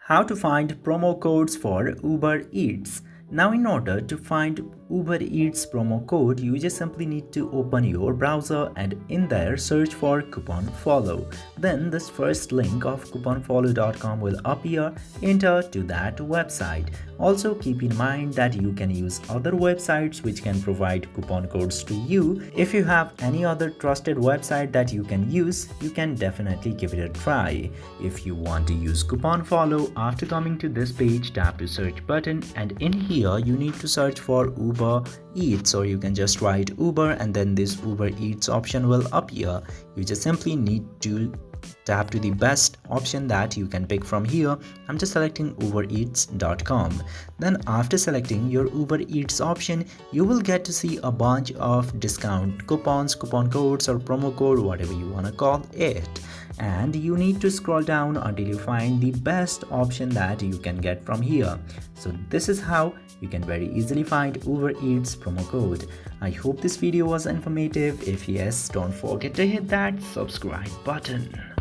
How to find promo codes for Uber Eats. Now in order to find Uber Eats promo code, you just simply need to open your browser and in there search for coupon follow. Then this first link of couponfollow.com will appear. Enter to that website. Also keep in mind that you can use other websites which can provide coupon codes to you. If you have any other trusted website that you can use, you can definitely give it a try. If you want to use coupon follow, after coming to this page, tap to search button and in here you need to search for Uber Eats, or you can just write Uber and then this Uber Eats option will appear. You just simply need to tap to the best option that you can pick from here. I'm just selecting ubereats.com. Then after selecting your Uber Eats option, you will get to see a bunch of discount coupons, coupon codes or promo code, whatever you want to call it. And you need to scroll down until you find the best option that you can get from here. So this is how you can very easily find Uber Eats promo code. I hope this video was informative. If yes, don't forget to hit that subscribe button.